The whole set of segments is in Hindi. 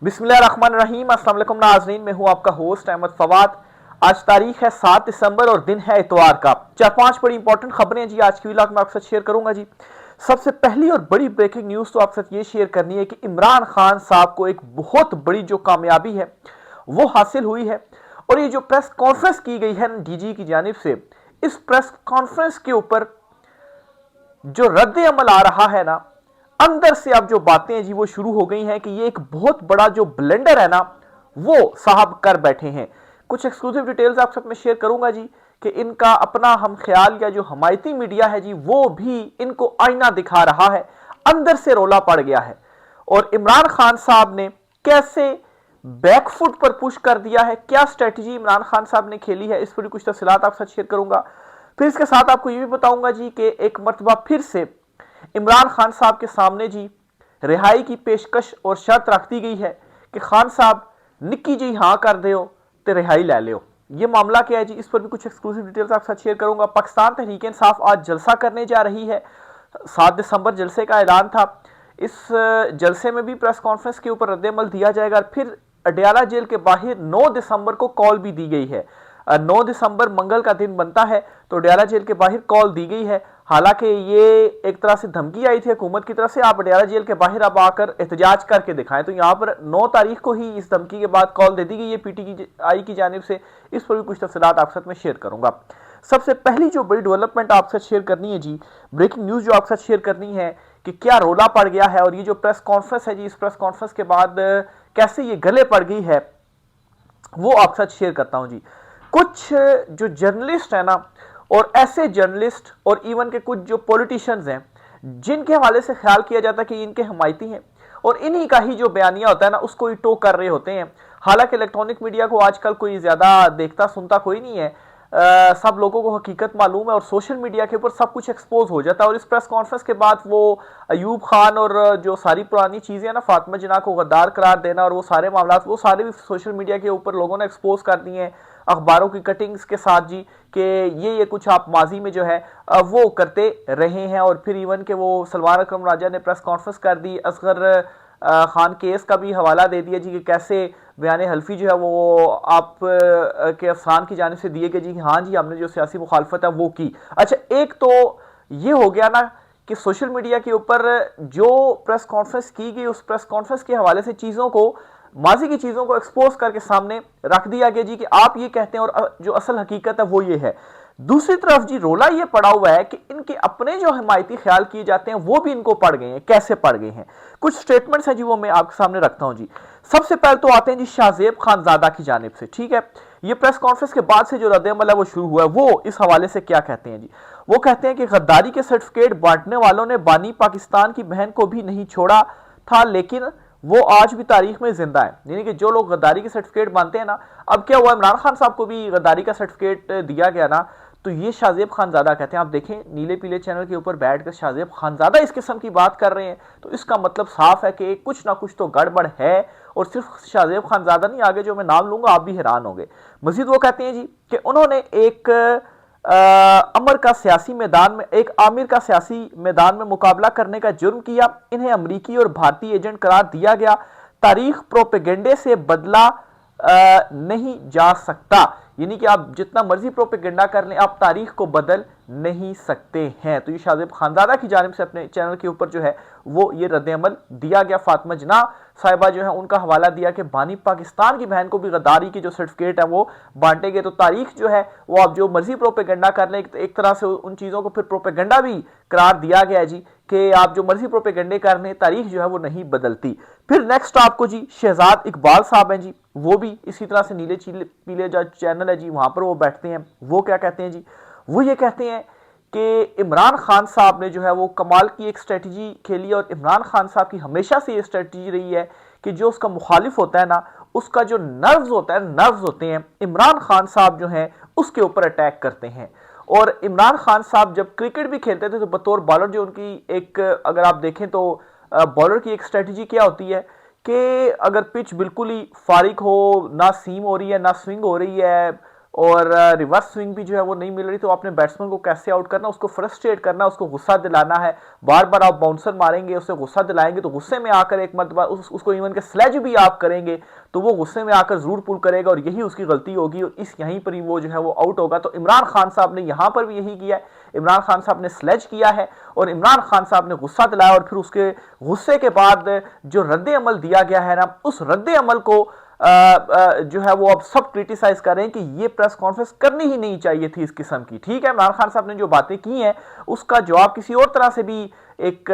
बिस्मिल्लाहिर्रहमानिर्रहीम। अस्सलाम वालेकुम नाज़रीन, मैं हूं आपका होस्ट अहमद फवाद। आज तारीख है 7 दिसंबर और दिन है इतवार का। 4-5 बड़ी इंपॉर्टेंट खबरें जी आज की व्लॉग में आपके साथ शेयर करूंगा जी। सबसे पहली और बड़ी ब्रेकिंग न्यूज तो आपके साथ ये शेयर करनी है कि इमरान खान साहब को एक बहुत बड़ी जो कामयाबी है वो हासिल हुई है। और ये जो प्रेस कॉन्फ्रेंस की गई है डीजी की जानिब से, इस प्रेस कॉन्फ्रेंस के ऊपर जो रद्द अमल आ रहा है ना, अंदर से अब जो बातें हैं जी वो शुरू हो गई हैं कि ये एक बहुत बड़ा जो ब्लेंडर है ना वो साहब कर बैठे हैं। कुछ एक्सक्लूसिव डिटेल्स आपके साथ में शेयर करूंगा जी कि इनका अपना हम ख्याल या जो हमायती मीडिया है जी वो भी इनको आईना दिखा रहा है। अंदर से रोला पड़ गया है और इमरान खान साहब ने कैसे बैकफुट पर पुश कर दिया है, क्या स्ट्रेटजी इमरान खान साहब ने खेली है, इस पर कुछ तफसीलात आपके साथ शेयर करूंगा। फिर इसके साथ आपको यह भी बताऊंगा जी कि एक मरतबा फिर से इमरान खान साहब के सामने जी रिहाई की पेशकश और शर्त रख दी गई है कि खान साहब निक्की जी हाँ कर दो तो रिहाई ले लो। ये मामला क्या है जी, इस पर भी कुछ एक्सक्लूसिव डिटेल्स आपके साथ शेयर करूंगा। पाकिस्तान तहरीक इंसाफ आज जलसा करने जा रही है। 7 दिसंबर जलसे का ऐलान था। इस जलसे में भी प्रेस कॉन्फ्रेंस के ऊपर रद्दमल दिया जाएगा। फिर अडयाला जेल के बाहर 9 दिसंबर को कॉल भी दी गई है। 9 दिसंबर मंगल का दिन बनता है तो अडयाला जेल के बाहर कॉल दी गई है। हालांकि ये एक तरह से धमकी आई थी हुकूमत की तरफ से, आप अडयाला जेल के बाहर अब आकर एहतजाज करके दिखाएं। तो यहाँ पर 9 तारीख को ही इस धमकी के बाद कॉल दे दी गई है पीटीआई की जानिब से। इस पर भी कुछ तफसीलात आपके साथ में शेयर करूंगा। सबसे पहली जो बड़ी डेवलपमेंट आपसे शेयर करनी है जी, ब्रेकिंग न्यूज जो आपके साथ शेयर करनी है कि क्या रोला पड़ गया है और ये जो प्रेस कॉन्फ्रेंस है जी, इस प्रेस कॉन्फ्रेंस के बाद कैसे ये गले पड़ गई है वो आपके साथ शेयर करता हूं जी। कुछ जो जर्नलिस्ट है ना, और ऐसे जर्नलिस्ट और इवन के कुछ जो पॉलिटिशियंस हैं जिनके हवाले से ख्याल किया जाता है कि इनके हमायती हैं और इन्हीं का ही जो बयानिया होता है ना उसको ही टो कर रहे होते हैं। हालांकि इलेक्ट्रॉनिक मीडिया को आजकल कोई ज्यादा देखता सुनता कोई नहीं है। सब लोगों को हकीकत मालूम है और सोशल मीडिया के ऊपर सब कुछ एक्सपोज हो जाता है। और इस प्रेस कॉन्फ्रेंस के बाद वो अयूब खान और जो सारी पुरानी चीजें ना, फातिमा जिन्ना को गद्दार करार देना और वो सारे मामला वो सारे भी सोशल मीडिया के ऊपर लोगों ने एक्सपोज कर दिए हैं अखबारों की कटिंग्स के साथ जी कि ये कुछ आप माजी में जो है वो करते रहे हैं। और फिर इवन के वो सलमान अकरम राजा ने प्रेस कॉन्फ्रेंस कर दी, असगर खान केस का भी हवाला दे दिया जी कि कैसे बयान हल्फी जो है वो आप के अफसान की जानिब से दिए कि जी हाँ जी हमने जो सियासी मुखालफत है वो की। अच्छा, एक तो ये हो गया ना कि सोशल मीडिया के ऊपर जो प्रेस कॉन्फ्रेंस की गई उस प्रेस कॉन्फ्रेंस के हवाले से चीज़ों को, माजी की चीज़ों को एक्सपोज करके सामने रख दिया गया जी कि आप ये कहते हैं और जो असल हकीकत है वो ये है। दूसरी तरफ जी रोला ये पड़ा हुआ है कि इनके अपने जो हिमायती ख्याल किए जाते हैं वो भी इनको पड़ गए हैं। कैसे पड़ गए हैं, कुछ स्टेटमेंट्स हैं जी वो मैं आपके सामने रखता हूं जी। सबसे पहले तो आते हैं जी शाहजेब खानजादा की जानिब से। ठीक है, ये प्रेस कॉन्फ्रेंस के बाद से जो रद्दमल है वो शुरू हुआ है, वो इस हवाले से क्या कहते हैं जी। वो कहते हैं कि गद्दारी के सर्टिफिकेट बांटने वालों ने बानी पाकिस्तान की बहन को भी नहीं छोड़ा था, लेकिन वो आज भी तारीख में जिंदा है। यानी कि जो लोग गद्दारी के सर्टिफिकेट मानते हैं ना, अब क्या हुआ, इमरान खान साहब को भी गद्दारी का सर्टिफिकेट दिया गया ना, तो ये शाहजेब खानजादा कहते हैं। आप देखें नीले पीले चैनल के ऊपर बैठकर शाहजेब खानजादा इस किस्म की बात कर रहे हैं, तो इसका मतलब साफ है कि कुछ ना कुछ तो गड़बड़ है। और सिर्फ शाहजेब खानजादा नहीं, आगे जो मैं नाम लूंगा आप भी हैरान होंगे। मजीद वो कहते हैं जी कि उन्होंने एक अमर का सियासी मैदान में एक आमिर का सियासी मैदान में मुकाबला करने का जुर्म किया। इन्हें अमरीकी और भारतीय एजेंट करार दिया गया। तारीख प्रोपेगेंडे से बदला नहीं जा सकता। यानी कि आप जितना मर्जी प्रोपेगेंडा कर लें आप तारीख को बदल नहीं सकते हैं। तो ये शाहजेब खानजादा की जानिब से अपने चैनल के ऊपर जो है वो ये रद्दमल दिया गया। फातिमा जिन्ना साहिबा जो है उनका हवाला दिया कि बानी पाकिस्तान की बहन को भी गद्दारी की जो सर्टिफिकेट है वो बांटे गए। तो तारीख जो है वो आप जो मर्जी प्रोपेगेंडा कर लें, एक तरह से उन चीज़ों को फिर प्रोपेगेंडा भी करार दिया गया है जी कि आप जो मर्जी प्रोपेगेंडे कर लें तारीख जो है वो नहीं बदलती। फिर नेक्स्ट आपको जी शहजाद इकबाल साहब हैं जी, वो भी इसी तरह से नीले पीले जो चैनल है जी वहां पर वो बैठते हैं। वो क्या कहते हैं जी, वो ये कहते हैं कि इमरान खान साहब ने जो है वो कमाल की एक स्ट्रेटजी खेली और इमरान खान साहब की हमेशा से ये स्ट्रेटजी रही है कि जो उसका मुखालिफ होता है ना उसका जो नर्व्स होता है, नर्व्स होते हैं, इमरान खान साहब जो हैं उसके ऊपर अटैक करते हैं। और इमरान खान साहब जब क्रिकेट भी खेलते थे तो बतौर बॉलर जो उनकी एक, अगर आप देखें तो बॉलर की एक स्ट्रेटजी क्या होती है कि अगर पिच बिल्कुल ही फारिग हो, ना सीम हो रही है ना स्विंग हो रही है और रिवर्स स्विंग भी जो है वो नहीं मिल रही, तो आपने बैट्समैन को कैसे आउट करना, उसको फ्रस्ट्रेट करना, उसको गुस्सा दिलाना है। बार बार आप बाउंसर मारेंगे, उसे गुस्सा दिलाएंगे तो गुस्से में आकर एक मरतबा उसको इवन के स्लेज भी आप करेंगे तो वो गुस्से में आकर जरूर पुल करेगा और यही उसकी गलती होगी और इस यहीं पर ही वो जो है वो आउट होगा। तो इमरान खान साहब ने यहां पर भी यही किया है, इमरान खान साहब ने स्लेज किया है और इमरान खान साहब ने गुस्सा दिलाया और फिर उसके गुस्से के बाद जो रद्द अमल दिया गया है ना, उस रद्द अमल को जो है वो अब सब क्रिटिसाइज कर रहे हैं कि ये प्रेस कॉन्फ्रेंस करनी ही नहीं चाहिए थी इस किस्म की। ठीक है, इमरान खान साहब ने जो बातें की हैं उसका जवाब किसी और तरह से भी एक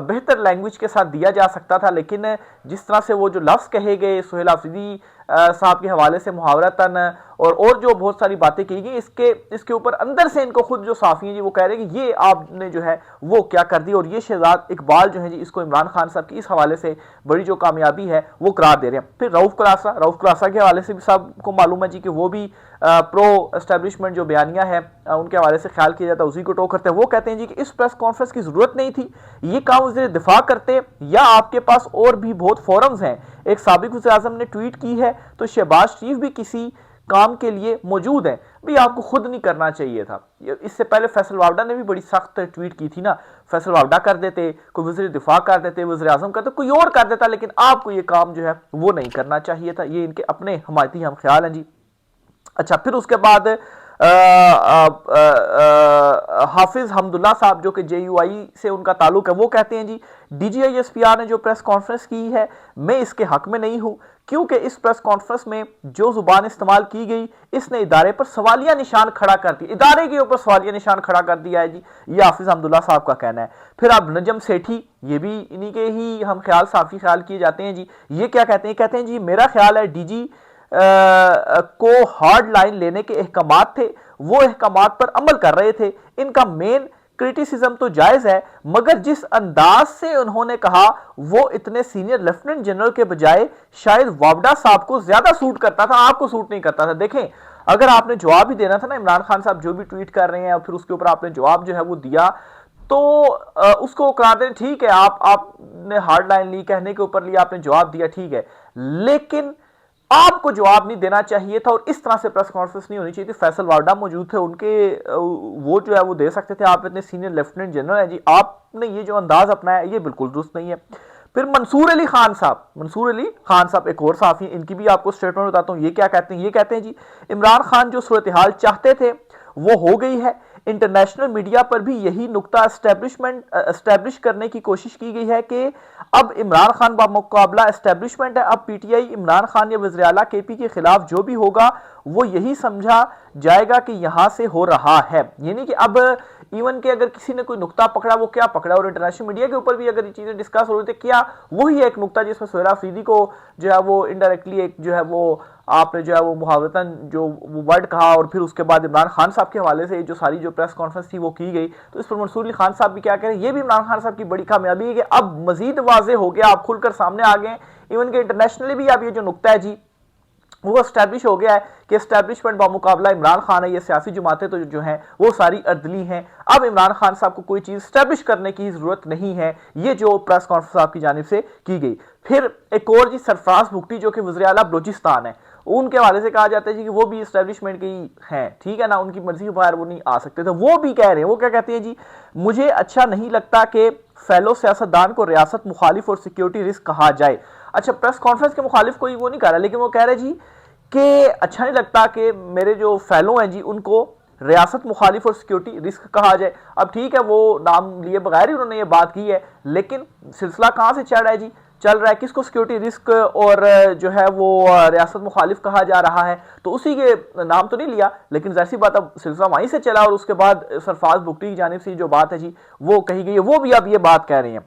बेहतर लैंग्वेज के साथ दिया जा सकता था, लेकिन जिस तरह से वो जो लफ्ज कहे गए सुहेल आफरीदी साहब के हवाले से मुहावरतन और जो बहुत सारी बातें की गई, इसके ऊपर अंदर से इनको खुद जो साफी हैं जी वो कह रहे हैं कि ये आपने जो है वो क्या कर दी और ये शहजाद इकबाल जो है जी इसको इमरान खान साहब की इस हवाले से बड़ी जो कामयाबी है वो करार दे रहे हैं। फिर रऊफ क्लासा के हवाले से भी सबको मालूम है जी कि वो भी प्रो एस्टेब्लिशमेंट जो बयानिया है उनके हवाले से ख्याल किया जाता है, उसी को टोक करते हैं। वो कहते हैं जी कि इस प्रेस कॉन्फ्रेंस की जरूरत नहीं थी, ये काम वज़ीर दिफा करते या आपके पास और भी बहुत फोरम्स हैं। एक साबिक वज़ीर आज़म ने ट्वीट की है तो शहबाज शरीफ भी किसी काम के लिए मौजूद है, भी आपको खुद नहीं करना चाहिए था। इससे पहले फैसल वावडा ने भी बड़ी सख्त ट्वीट की थी ना, फैसल वावडा कर देते, कोई वज़ीर दिफा कर देते, वज़ीर आज़म करते, कोई और कर देता, लेकिन आपको ये काम जो है वो नहीं करना चाहिए था। ये इनके अपने हमायती हम ख्याल हैं जी। अच्छा, फिर उसके बाद हाफिज हमदुल्ला साहब जो कि JUI से उनका ताल्लुक है, वो कहते हैं जी DGI-SPR ने जो प्रेस कॉन्फ्रेंस की है मैं इसके हक में नहीं हूं, क्योंकि इस प्रेस कॉन्फ्रेंस में जो जुबान इस्तेमाल की गई इसने इदारे पर सवालिया निशान खड़ा कर दिया, इदारे के ऊपर सवालिया निशान खड़ा कर दिया है जी, ये हाफिज हमदुल्ला साहब का कहना है। फिर अब नजम सेठी, ये भी इन्हीं के ही हम ख्याल साफी ख्याल किए जाते हैं जी, ये क्या कहते हैं, कहते हैं जी मेरा ख्याल है DG को हार्ड लाइन लेने के अहकामात थे, वो अहकामात पर अमल कर रहे थे। इनका मेन क्रिटिसिज्म तो जायज है, मगर जिस अंदाज से उन्होंने कहा वो इतने सीनियर लेफ्टिनेंट जनरल के बजाय शायद वावडा साहब को ज्यादा सूट करता था, आपको सूट नहीं करता था। देखें, अगर आपने जवाब ही देना था ना, इमरान खान साहब जो भी ट्वीट कर रहे हैं और फिर उसके ऊपर आपने जवाब जो है वो दिया, तो उसको करार दें, ठीक है, आपने हार्ड लाइन ली, कहने के ऊपर लिया, आपने जवाब दिया, ठीक है, लेकिन आपको जवाब नहीं देना चाहिए था और इस तरह से प्रेस कॉन्फ्रेंस नहीं होनी चाहिए थी। फैसल वावडा मौजूद थे, उनके वो जो है वो दे सकते थे, आप इतने सीनियर लेफ्टिनेंट जनरल हैं जी, आपने ये जो अंदाज अपनाया ये बिल्कुल दुरुस्त नहीं है। फिर मंसूर अली खान साहब एक और साफी, इनकी भी आपको स्टेटमेंट बताता हूं, ये क्या कहते हैं, ये कहते हैं जी इमरान खान जो सूरत हाल चाहते थे वो हो गई है, इंटरनेशनल मीडिया पर भी यही नुक्ता एस्टेब्लिश करने की कोशिश की गई है कि अब इमरान खान बामुकाबला एस्टेब्लिशमेंट है, अब PTI इमरान खान या वज़ीर आला KP के खिलाफ जो भी होगा वो यही समझा जाएगा कि यहां से हो रहा है। यानी कि अब इवन के अगर किसी ने कोई नुक्ता पकड़ा, वो क्या पकड़ा, और इंटरनेशनल मीडिया के ऊपर भी अगर ये चीजें डिस्कस हो रही थी, क्या वही एक नुक्ता जिसमें सुहेल आफरीदी को जो है वो इनडायरेक्टली एक जो है वो आपने जो है वो मुहावरतन जो वो वर्ड कहा और फिर उसके बाद इमरान खान साहब के हवाले से जो सारी जो प्रेस कॉन्फ्रेंस थी वो की गई, तो इस पर मंसूर अली खान साहब भी क्या कह रहे हैं, ये भी इमरान खान साहब की बड़ी कामयाबी है कि अब मजीद वाजे हो गया, आप खुलकर सामने आ गए, इवन के इंटरनेशनली भी अब ये जो नुक्ता है जी वो एस्टैब्लिश हो गया है कि एस्टैब्लिशमेंट बामुकाबला इमरान खान है, ये सियासी जमातें तो जो हैं वो सारी अर्दली हैं, अब इमरान खान साहब को कोई चीज़ एस्टैब्लिश करने की ज़रूरत नहीं है, ये जो प्रेस कॉन्फ्रेंस आपकी जानिब से की गई। फिर एक और जी सरफराज भुगटी जो कि वज़ीर आला बलूचिस्तान है, उनके हवाले से कहा जाता है जी कि वो भी एस्टैब्लिशमेंट के ही हैं, ठीक है ना, उनकी मर्जी के बाहर वो नहीं आ सकते थे, वो भी कह रहे हैं, वो क्या कहते हैं जी, मुझे अच्छा नहीं लगता कि फैलो सियासतदान को रियासत मुखालिफ और सिक्योरिटी रिस्क कहा जाए। अच्छा, प्रेस कॉन्फ्रेंस के मुखालिफ कोई वो नहीं कह रहा, लेकिन वो कह रहे जी कि अच्छा नहीं लगता कि मेरे जो फैलो हैं जी उनको रियासत मुखालिफ और सिक्योरिटी रिस्क कहा जाए। अब ठीक है, वो नाम लिए बगैर ही उन्होंने ये बात की है, लेकिन सिलसिला कहाँ से चल रहा है जी, चल रहा है किसको सिक्योरिटी रिस्क और जो है वो रियासत मुखालिफ कहा जा रहा है, तो उसी के नाम तो नहीं लिया, लेकिन जैसी बात अब सिलसिला वहीं से चला और उसके बाद सरफराज भुगटी की जानिब से जो बात है जी वो कही गई है, वो भी अब ये बात कह रही हैं।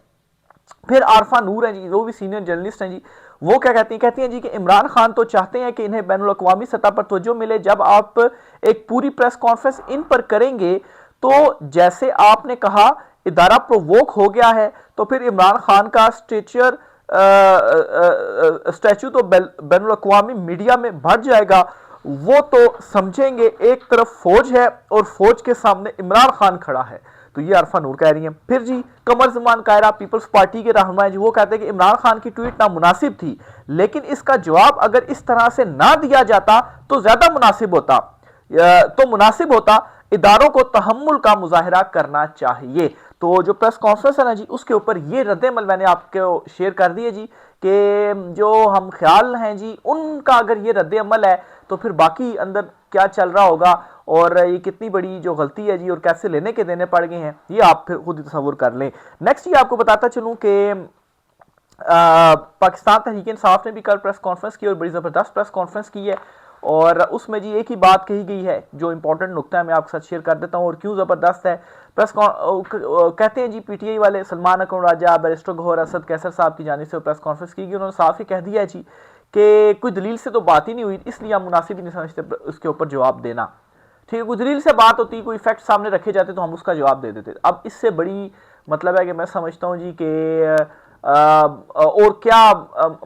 फिर आरफा नूर हैं जी, वो भी सीनियर जर्नलिस्ट हैं जी, वो क्या कहती हैं जी कि इमरान खान तो चाहते हैं कि इन्हें बैनुल अक़वामी सतह पर तवज्जो मिले, जब आप एक पूरी प्रेस कॉन्फ्रेंस इन पर करेंगे तो जैसे आपने कहा इदारा प्रोवोक हो गया है, तो फिर इमरान खान का स्टैचू तो बैनुल अक़वामी मीडिया में बढ़ जाएगा, वो तो समझेंगे एक तरफ फौज है और फौज के सामने इमरान खान खड़ा है। तो ये अरफा नूर कह रही हैं। फिर जी कमर जमान कायरा पीपल्स पार्टी के रहनुमा है जी, वो कहते हैं कि इमरान खान की ट्वीट नामुनासिब थी, लेकिन इसका जवाब अगर इस तरह से ना दिया जाता तो ज्यादा मुनासिब होता। तो मुनासिब होता, इदारों को तहम्मुल का मुजाहरा करना चाहिए। तो जो प्रेस कॉन्फ्रेंस है ना जी, उसके ऊपर ये रद्द-ए-अमल मैंने आपको शेयर कर दिए जी, कि जो हम ख्याल हैं जी उनका अगर ये रद्द-ए-अमल है तो फिर बाकी अंदर क्या चल रहा होगा और ये कितनी बड़ी जो गलती है जी और कैसे लेने के देने पड़ गए हैं, ये आप फिर खुद ही तसव्वुर कर लें। नेक्स्ट ये आपको बताता चलूं कि पाकिस्तान तहरीक इंसाफ ने भी कल प्रेस कॉन्फ्रेंस की और बड़ी ज़बरदस्त प्रेस कॉन्फ्रेंस की है और उसमें जी एक ही बात कही गई है, जो इंपॉर्टेंट नुकता है मैं आपके साथ शेयर कर देता हूं और क्यों ज़बरदस्त है। कहते हैं जी पीटीआई वाले सलमान अकरम राजा, बैरिस्टर गौहर असद कैसर साहब की जानिब से प्रेस कॉन्फ्रेंस की गई, उन्होंने साफ ही कह दिया है जी कि कोई दलील से तो बात ही नहीं हुई, इसलिए हम मुनासिब ही नहीं समझते उसके ऊपर जवाब देना। ठीक है, कोई दलील से बात होती, कोई फैक्ट सामने रखे जाते तो हम उसका जवाब दे देते। अब इससे बड़ी मतलब है कि मैं समझता हूँ जी कि और क्या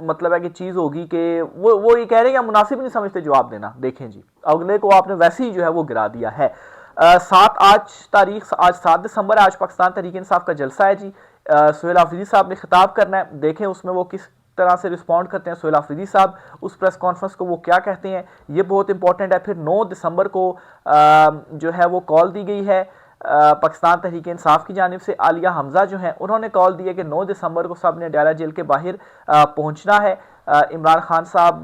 मतलब है कि चीज़ होगी कि वो ये कह रहे हैं कि हम मुनासिब नहीं समझते जवाब देना। देखें जी, अगले को आपने वैसे ही जो है वो गिरा दिया है। आज 7 दिसंबर है, आज पाकिस्तान तहरीक इंसाफ का जलसा है जी। सुहेल आफरीदी साहब ने खिताब करना है, देखें उसमें वो किस तरह से रिस्पॉन्ड करते हैं सुहेल आफरीदी साहब, उस प्रेस कॉन्फ्रेंस को वो क्या कहते हैं, ये बहुत इंपॉर्टेंट है। फिर 9 दिसंबर को जो है वो कॉल दी गई है पाकिस्तान तहरीक इंसाफ की जानिब से। आलिया हमजा जो हैं उन्होंने कॉल दी है कि 9 दिसंबर को सब ने अडयाला जेल के बाहर पहुंचना है। इमरान खान साहब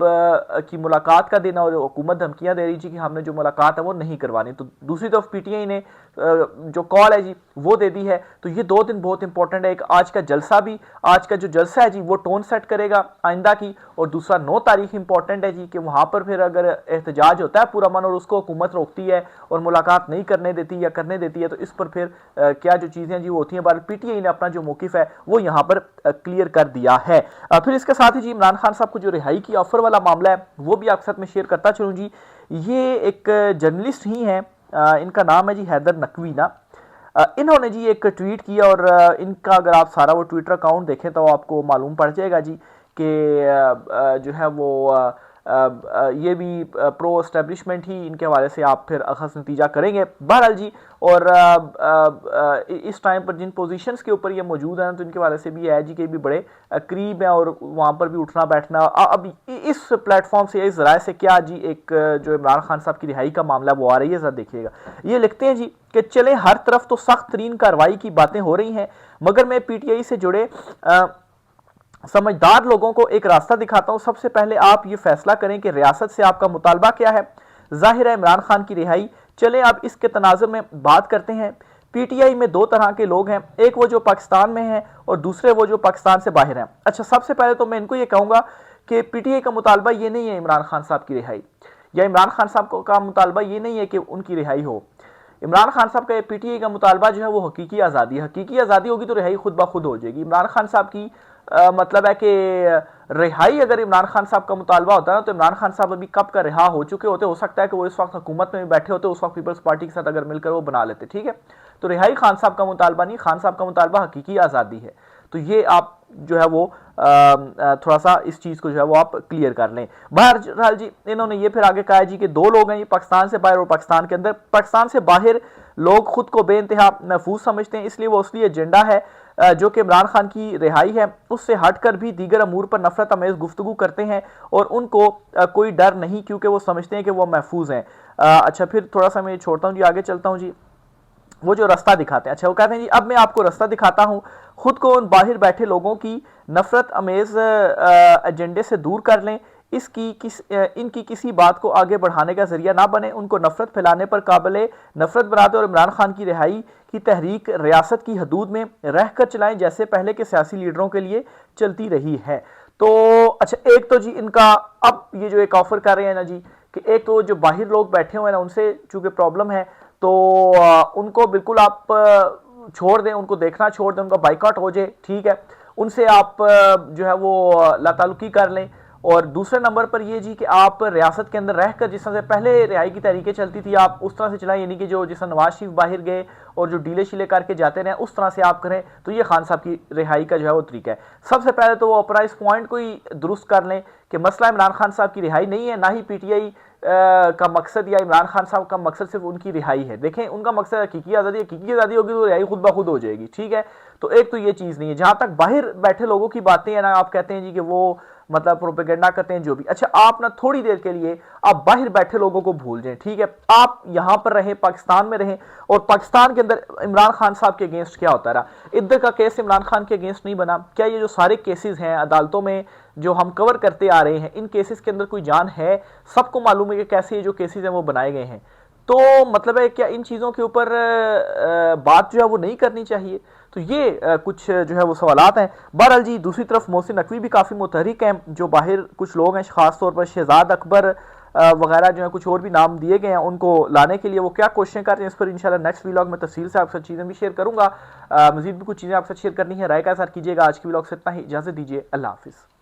की मुलाकात का दिन और हुकूमत धमकियां दे रही थी कि हमने जो मुलाकात है वो नहीं करवानी। तो दूसरी तरफ पीटीआई ने जो कॉल है जी वो दे दी है। तो ये 2 दिन बहुत इंपॉर्टेंट है, एक आज का जलसा भी, आज का जो जलसा है जी वो टोन सेट करेगा आइंदा की, और दूसरा 9 तारीख इंपॉर्टेंट है जी कि वहां पर फिर अगर एहतजाज होता है पूरा मन और उसको हुकूमत रोकती है और मुलाकात नहीं करने देती या करने देती है, तो इस पर फिर क्या जो चीजें जी वो होती हैं। बार पीटीआई ने अपना जो मौकिफ है वो यहाँ पर क्लियर कर दिया है। फिर इसके साथ ही जी इमरान खान साहब को जो रिहाई की ऑफर वाला मामला है वो भी आपके साथ में शेयर करता चलूँ जी। ये एक जर्नलिस्ट ही हैं, इनका नाम है जी हैदर नकवी ना। इन्होंने जी एक ट्वीट किया और इनका अगर आप सारा वो ट्विटर अकाउंट देखें तो आपको मालूम पड़ जाएगा जी कि जो है वो ये भी प्रो एस्टेब्लिशमेंट ही इनके हवाले से आप फिर अखज़ नतीजा करेंगे बहरहाल जी। और इस टाइम पर जिन पोजीशंस के ऊपर ये मौजूद हैं तो इनके हवाले से भी है जी कि भी बड़े करीब हैं और वहाँ पर भी उठना बैठना। अब इस प्लेटफॉर्म से, इस ज़राए से क्या जी एक जो इमरान खान साहब की रिहाई का मामला वो आ रही है, ज़रा देखिएगा। ये लिखते हैं जी कि चले हर तरफ तो सख्त तरीन कार्रवाई की बातें हो रही हैं, मगर मैं पीटीआई से जुड़े समझदार लोगों को एक रास्ता दिखाता हूं। सबसे पहले आप ये फैसला करें कि रियासत से आपका मुतालबा क्या है। जाहिर है इमरान खान की रिहाई। चलें अब इसके तनाजुर में बात करते हैं। पीटीआई में 2 तरह के लोग हैं, एक वो जो पाकिस्तान में हैं और दूसरे वो जो पाकिस्तान से बाहर हैं। अच्छा, सबसे पहले तो मैं इनको ये कहूँगा कि पीटीआई का मुतालबा ये नहीं है इमरान खान साहब की रिहाई, या इमरान खान साहब का मुतालबा ये नहीं है कि उनकी रिहाई हो। इमरान खान साहब का पीटीआई का मुतालबा जो है वो हकीकी आज़ादी है। हकीकी आज़ादी होगी तो रिहाई खुद ब खुद हो जाएगी। इमरान खान साहब की मतलब है कि रिहाई अगर इमरान खान साहब का मुतालबा होता है ना तो इमरान खान साहब अभी कब का रिहा हो चुके होते। हो सकता है कि वो इस वक्त हुकूमत में भी बैठे होते, उस वक्त पीपल्स पार्टी के साथ अगर मिलकर वो बना लेते। ठीक है, तो रिहाई खान साहब का मुतालबा नहीं, खान साहब का मुतालबा हकीकी आज़ादी है। तो ये आप जो है वो थोड़ा सा इस चीज़ को जो है वो आप क्लियर कर लें। बहरहाल जी इन्होंने ये फिर आगे कहा जी कि 2 लोग हैं, ये पाकिस्तान से बाहर और पाकिस्तान के अंदर। पाकिस्तान से बाहर लोग खुद को बेइंतहा महफूज समझते हैं, इसलिए वो असली एजेंडा है जो कि इमरान खान की रिहाई है उससे हटकर भी दीगर अमूर पर नफरत अमेज गुफ्तगू करते हैं और उनको कोई डर नहीं, क्योंकि वो समझते हैं कि वो महफूज हैं। अच्छा, फिर थोड़ा सा मैं छोड़ता हूँ जी, आगे चलता हूँ जी। वो जो रास्ता दिखाते हैं, अच्छा वो कहते हैं जी अब मैं आपको रास्ता दिखाता हूँ, खुद को उन बाहर बैठे लोगों की नफरत अमेज एजेंडे से दूर कर लें। इनकी किसी बात को आगे बढ़ाने का जरिया ना बने, उनको नफरत फैलाने पर काबिल नफरत बना दे और इमरान खान की रिहाई की तहरीक रियासत की हदूद में रहकर चलाएं जैसे पहले के सियासी लीडरों के लिए चलती रही है। तो अच्छा, एक तो जी इनका अब ये जो एक ऑफर कर रहे हैं ना जी कि एक तो जो बाहर लोग बैठे हुए हैं ना उनसे चूंकि प्रॉब्लम है तो उनको बिल्कुल आप छोड़ दें, उनको देखना छोड़ दें, उनका बाइकआउट हो जाए। ठीक है, उनसे आप जो है वो लाताल्लुकी कर लें। और दूसरे नंबर पर ये जी कि आप रियासत के अंदर रहकर जिस तरह से पहले रिहाई की तहरीकें चलती थी आप उस तरह से चलाएं, यानी कि जो जिस तरह नवाज शरीफ बाहर गए और जो डीले शीले करके जाते रहे उस तरह से आप करें। तो ये खान साहब की रिहाई का जो है वो तरीका है। सबसे पहले तो वो अपना इस पॉइंट को ही दुरुस्त कर लें कि मसला इमरान खान साहब की रिहाई नहीं है, ना ही पीटीआई का मकसद या इमरान खान साहब का मकसद सिर्फ उनकी रिहाई है। देखें, उनका मकसद हकीकी आज़ादी होगी तो रिहाई खुद ब खुद हो जाएगी। ठीक है, तो एक तो ये चीज़ नहीं है। जहाँ तक बाहर बैठे लोगों की बातें हैं ना, आप कहते हैं जी कि वो मतलब प्रोपेगेंडा करते हैं जो भी। अच्छा, आप ना थोड़ी देर के लिए आप बाहर बैठे लोगों को भूल जाएं, ठीक है? आप यहां पर रहें, पाकिस्तान में रहें, और पाकिस्तान के अंदर इमरान खान साहब के अगेंस्ट क्या होता रहा। इधर का केस इमरान खान के अगेंस्ट नहीं बना। क्या ये जो सारे केसेस हैं अदालतों में जो हम कवर करते आ रहे हैं, इन केसेस के अंदर कोई जान है? सबको मालूम है कि कैसे ये जो केसेस हैं वो बनाए गए हैं। तो मतलब है क्या इन चीज़ों के ऊपर बात जो है वो नहीं करनी चाहिए? तो ये कुछ जो है वो सवालात हैं। बहरहाल जी, दूसरी तरफ मोहसिन नकवी भी काफ़ी मुतहरिक हैं। जो बाहर कुछ लोग हैं, खास तौर पर शहजाद अकबर वगैरह जो है, कुछ और भी नाम दिए गए हैं, उनको लाने के लिए वो क्या कोशिशें कर रहे हैं, इस पर इंशाल्लाह नेक्स्ट व्लॉग में तफसील से आपसे चीज़ें भी शेयर करूंगा। मजीद भी कुछ चीज़ें आपसे शेयर करनी है, राय का साथ कीजिएगा। आज की व्लॉग से इतना ही, इजाज़त दीजिए, अल्लाह हाफिज़।